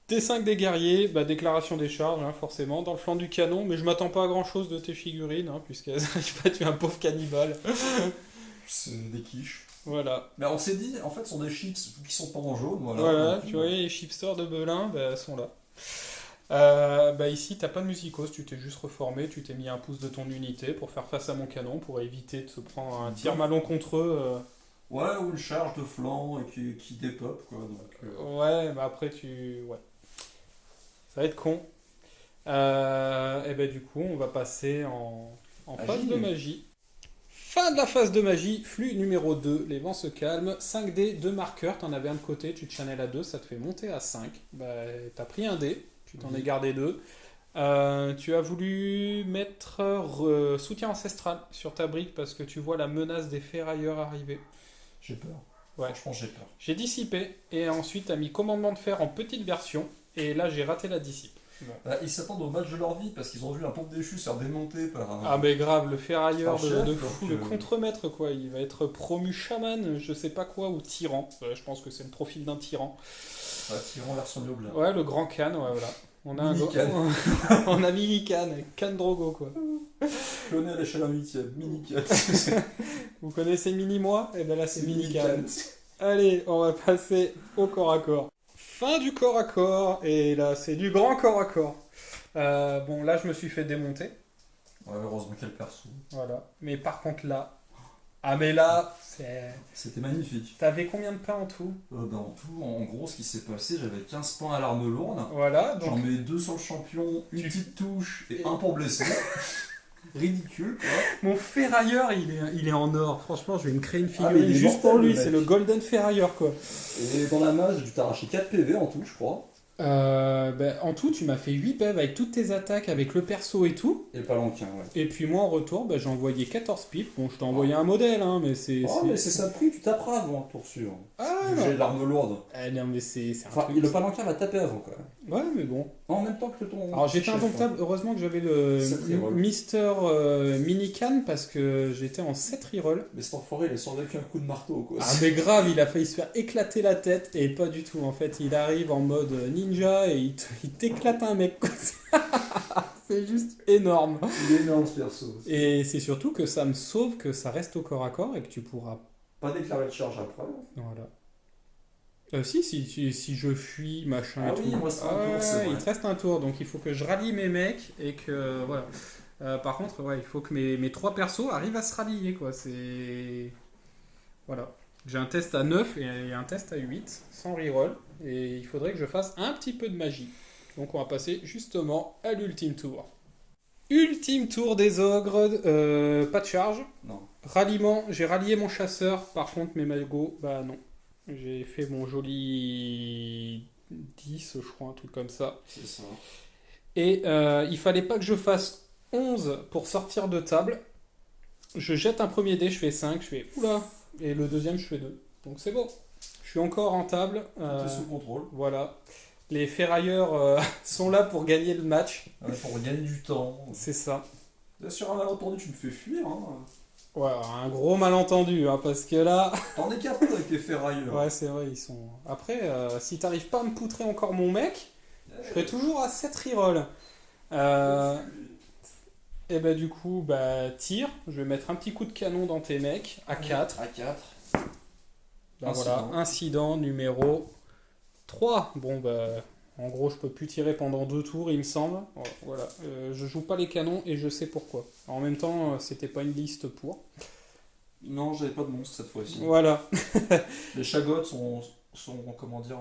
T5 des guerriers, déclaration des charges, hein, forcément, dans le flanc du canon, mais je m'attends pas à grand chose de tes figurines, hein, puisqu'elles n'arrivent pas à tuer un pauvre cannibale. C'est des quiches. Voilà. Mais on s'est dit, en fait, ce sont des chips qui sont pas en jaune. Voilà, tu vois, les chipsters de Belin, elles sont là. Ici, t'as pas de musicos, tu t'es juste reformé, tu t'es mis un pouce de ton unité pour faire face à mon canon, pour éviter de se prendre un tir malencontreux. Ouais, ou une charge de flanc et qui dépop, quoi. Donc, Ouais, après, Ouais. Ça va être con. Du coup, on va passer en phase de magie. Fin de la phase de magie, flux numéro 2, les vents se calment, 5 dés, 2 marqueurs, t'en avais un de côté, tu te channel à 2, ça te fait monter à 5. T'as pris un dé, tu t'en es gardé 2. Tu as voulu mettre soutien ancestral sur ta brique parce que tu vois la menace des ferrailleurs arriver. J'ai peur. Ouais. Franchement, j'ai peur. J'ai dissipé, et ensuite t'as mis commandement de fer en petite version, et là j'ai raté la dissipe. Bon. Ils s'attendent au match de leur vie parce qu'ils ont vu un pauvre déchu se faire démonter par un. Ah grave, le ferrailleur de fou, donc, le contremaître quoi, il va être promu chaman, je sais pas quoi, ou tyran. Je pense que c'est le profil d'un tyran. Tyran version Yoblin. Ouais, le grand Khan, ouais voilà. On a on a mini Khan, Khan Drogo quoi. Cloné à l'échelle 1/8, mini Khan. Vous connaissez mini moi? Et là c'est mini Khan. Allez, on va passer au corps à corps. Fin du corps à corps, et là c'est du grand corps à corps. Là je me suis fait démonter. Ouais, heureusement quel perso. Voilà. Mais par contre là... mais là, c'était magnifique. T'avais combien de pains en tout? En tout, en gros, ce qui s'est passé, j'avais 15 pains à l'arme lourde. Voilà. J'en mets 2 sur le champion, une petite touche et un pour blesser. Ridicule, quoi. Mon ferrailleur, il est en or. Franchement, je vais me créer une figurine juste pour lui. C'est le Golden Ferrailleur, quoi. Et dans la masse, j'ai dû t'arracher 4 PV en tout, je crois. En tout, tu m'as fait 8 PV avec toutes tes attaques, avec le perso et tout. Et le palanquin, ouais. Et puis moi, en retour, j'ai envoyé 14 pipes. Bon, je t'ai envoyé un modèle, hein, mais c'est... mais c'est ça le prix, tu taperas avant le tour suivant. J'ai l'arme lourde. Non, mais c'est un truc. Le palanquin va taper avant, quand même. Ouais, mais bon. En même temps que ton... Alors j'étais indomptable, heureusement que j'avais le Mister Minican parce que j'étais en 7 reroll. Mais cet enfoiré, il a survécu un coup de marteau, quoi. Mais grave, il a failli se faire éclater la tête, et pas du tout. En fait, il arrive en mode ninja et il t'éclate un mec. C'est juste énorme. Il est énorme, ce perso. Et c'est surtout que ça me sauve que ça reste au corps à corps et que tu pourras pas déclarer de charge après. Voilà. Si je fuis, machin Ah et oui, tout. moi, c'est un tour, c'est il vrai. te reste un tour, donc il faut que je rallie mes mecs et que. Voilà. Par contre, ouais, il faut que mes trois persos arrivent à se rallier, quoi. C'est. Voilà. J'ai un test à 9 et un test à 8, sans reroll. Et il faudrait que je fasse un petit peu de magie. Donc on va passer justement à l'ultime tour. Ultime tour des ogres, pas de charge. Non. Ralliement, j'ai rallié mon chasseur, par contre mes magos, bah non. J'ai fait mon joli 10, je crois, un truc comme ça. C'est ça. Et il fallait pas que je fasse 11 pour sortir de table. Je jette un premier dé, je fais 5, je fais oula, et le deuxième je fais 2. Donc c'est bon. Je suis encore en table. Tout est sous contrôle. Voilà. Les ferrailleurs sont là pour gagner le match. Ouais, pour gagner du temps. C'est ça. Là, sur un malentendu, tu me fais fuir. Hein. Ouais, un gros malentendu, hein, parce que là... T'en es capable avec tes ferrailleurs. Ouais, c'est vrai, ils sont... Après, si t'arrives pas à me poutrer encore mon mec, je serai toujours à 7 reroll. Et bah du coup, tire. Je vais mettre un petit coup de canon dans tes mecs, à 4. À 4. Bah voilà, incident numéro 3. Bon en gros je peux plus tirer pendant 2 tours il me semble. Voilà, je joue pas les canons et je sais pourquoi. En même temps c'était pas une liste pour. Non, j'avais pas de monstre cette fois-ci. Voilà. Les chagottes sont comment dire,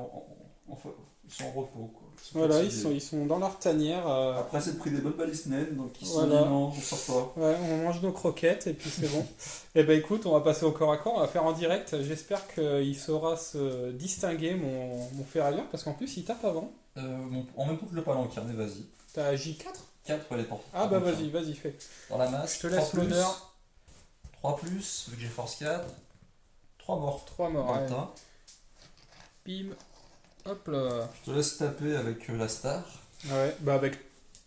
ils sont en repos. Quoi. Voilà, fatigués. ils sont dans leur tanière. Après, c'est pris des bonnes balises naines, donc ils sont Voilà. dit non, on sort pas. Ouais, on mange nos croquettes et puis c'est bon. Et ben écoute, on va passer au corps à corps, on va faire en direct. J'espère qu'il saura se distinguer mon ferrailleur parce qu'en plus il tape avant. En même temps que le palanquin, mais vas-y. T'as J4 4, ouais, les portes. Ah bah vas-y, fais. Dans la masse, Je te laisse 3+, l'honneur. 3+, vu que j'ai force 4. 3 morts. 3 morts. Dans le Ouais. tas. Bim. Hop là. Je te laisse taper avec la star. Ouais, bah avec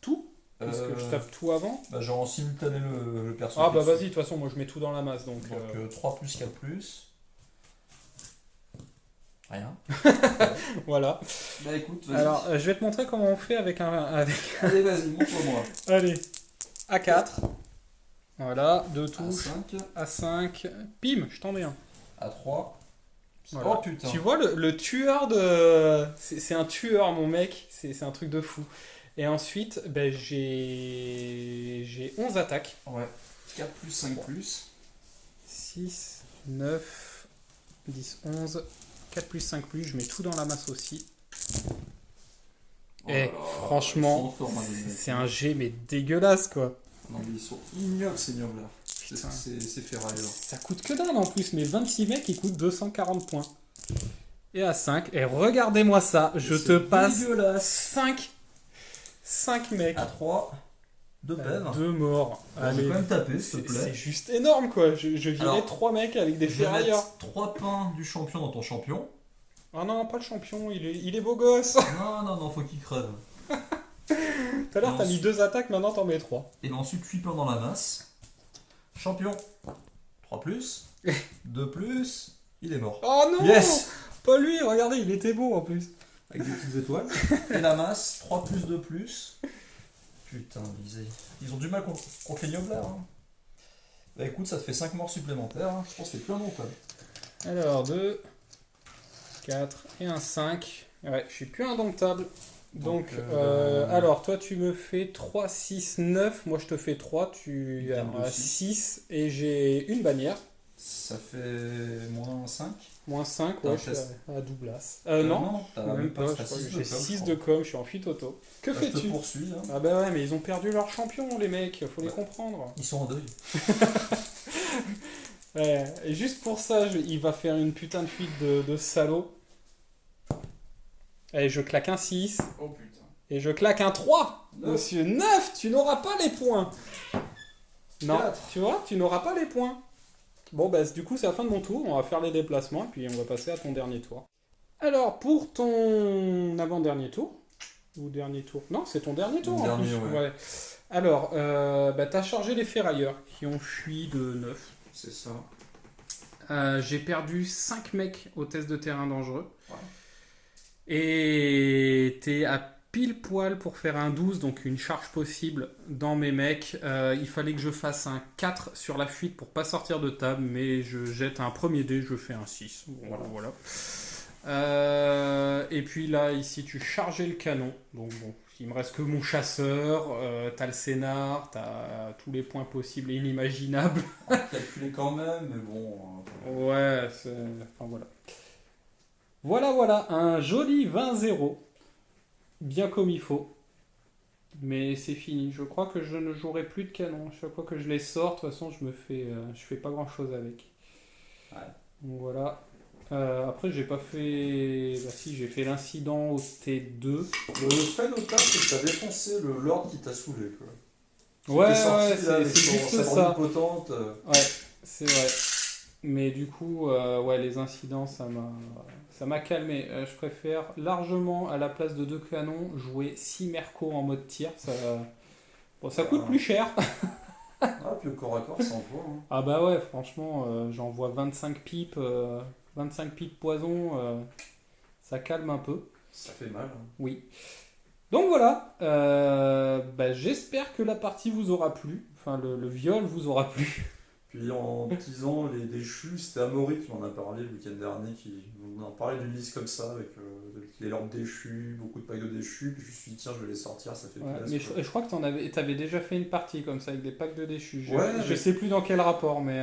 tout. Parce que je tape tout avant. Genre en simultané le perso. Ah qui bah est vas-y, dessus. de toute façon moi je mets tout dans la masse donc. Donc 3+, 4+. Rien. Voilà. Bah écoute, vas-y. Alors je vais te montrer comment on fait avec un. Allez, vas-y, montre-moi. Allez. A4. Voilà, 2 À touches. 5, A5. Pim, je t'en mets un. à 3. Voilà. Oh putain. Tu vois le tueur de. C'est un tueur mon mec. C'est un truc de fou. Et ensuite, j'ai 11 attaques. Ouais. 4+, 5+. 6, 9, 10, 11. 4 plus 5 plus, je mets tout dans la masse aussi. Et franchement, c'est un G mais dégueulasse quoi. Non mais ils sont ignobles ces gnobles là. Putain. C'est ferrailleur. Ça coûte que dalle en plus, mais 26 mecs ils coûtent 240 points. Et à 5, et regardez-moi ça, je te passe 5 mecs. À 3, 2 pèves. 2 morts. Je vais Allez. quand même taper s'il te C'est plaît. juste énorme quoi. Je virais Alors, 3 mecs avec des Je vais ferrailleurs. mettre 3 pains du champion dans ton champion. Ah non, pas le champion, il est beau gosse. Non, faut qu'il crève. Tout à l'heure t'as mis 2 attaques, maintenant t'en mets 3. Et ensuite 8 pains dans la masse. Champion. 3+, 2+, il est mort. Oh non. Yes. Pas lui, regardez, il était beau en plus. Avec des petites étoiles. Et la masse, 3+, 2+. Putain, ils ont du mal contre les gnoblards. Hein. Bah écoute, ça te fait 5 morts supplémentaires. Hein. Je pense que c'est plus indomptable. Alors 2, 4 et un 5. Ouais, je suis plus indomptable. Donc, alors toi tu me fais 3, 6, 9. Moi je te fais 3. Tu Gamme de as 6 et j'ai une bannière. Ça fait moins 5. Moins 5, T'as ouais, un je suis test. à Douglas. Non, t'as même pas. t'as six J'ai de com, 6 je de crois. com, je suis en fuite auto. Que Bah, je te fais-tu? poursuis. Hein. Ah bah ouais, mais ils ont perdu leur champion, les mecs, faut les Ouais. comprendre. Ils sont en deuil. Ouais, et juste pour ça, il va faire une putain de fuite de salaud. Allez, je claque un 6. Oh putain. Et je claque un 3. Neuf. Monsieur, 9, tu n'auras pas les points. Non, 4. tu vois, tu n'auras pas les points. Bon, bah du coup, c'est la fin de mon tour. On va faire les déplacements et puis on va passer à ton dernier tour. Alors, pour ton avant-dernier tour, ou dernier tour. Non, c'est ton dernier tour Mon en dernier, plus. ouais. Alors, t'as chargé les ferrailleurs qui ont fui de 9. C'est ça. J'ai perdu 5 mecs au test de terrain dangereux. Ouais. Et t'es à pile poil pour faire un 12, donc une charge possible dans mes mecs. Il fallait que je fasse un 4 sur la fuite pour pas sortir de table, mais je jette un premier dé, je fais un 6. Bon, voilà. Et puis là, ici, tu chargeais le canon. Donc bon, il me reste que mon chasseur. T'as le scénar, t'as tous les points possibles et inimaginables. Calculé quand même, mais bon. Ouais, enfin voilà. Voilà, un joli 20-0. Bien comme il faut. Mais c'est fini. Je crois que je ne jouerai plus de canon. Chaque fois que je les sors, de toute façon, je fais pas grand chose avec. Ouais. Donc voilà. Après, j'ai pas fait. Bah si, j'ai fait l'incident au T2. Le fait notable, c'est que t'as défoncé le Lord qui t'a saoulé, quoi. Ouais, C'était c'est son- juste sa ça. brune potente. Ouais, c'est vrai. Mais du coup, ouais, les incidents, ça m'a calmé. Je préfère largement, à la place de 2 canons, jouer 6 Merco en mode tir. Bon, ça coûte plus cher. Ah, puis au corps à corps, ça envoie. Hein. Ah bah ouais, franchement, j'envoie 25 pipes poison. Ça calme un peu. Ça fait mal. Hein. Oui. Donc voilà. Bah, j'espère que la partie vous aura plu. Enfin, le viol vous aura plu. Puis en disant les déchus, c'était Amaury qui m'en a parlé le week-end dernier, on en parlait d'une liste comme ça, avec les lords déchus, beaucoup de packs de déchus, puis je me suis dit tiens je vais les sortir, ça fait Ouais, plaisir. mais je crois que t'avais déjà fait une partie comme ça avec des packs de déchus. Ouais, Je mais- sais plus dans quel rapport, mais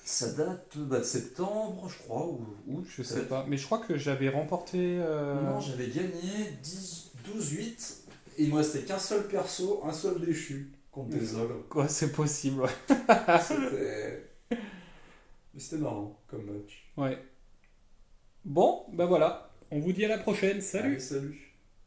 Ça date de septembre, je crois, ou août. je sais peut-être. pas. Mais je crois que j'avais remporté. Non, j'avais gagné 12-8, et il me restait qu'un seul perso, un seul déchu, contre des ogres. Quoi, c'est possible. Ouais. C'était... Mais c'était marrant comme match. Ouais. Bon, bah voilà. On vous dit à la prochaine. Salut. Allez, salut.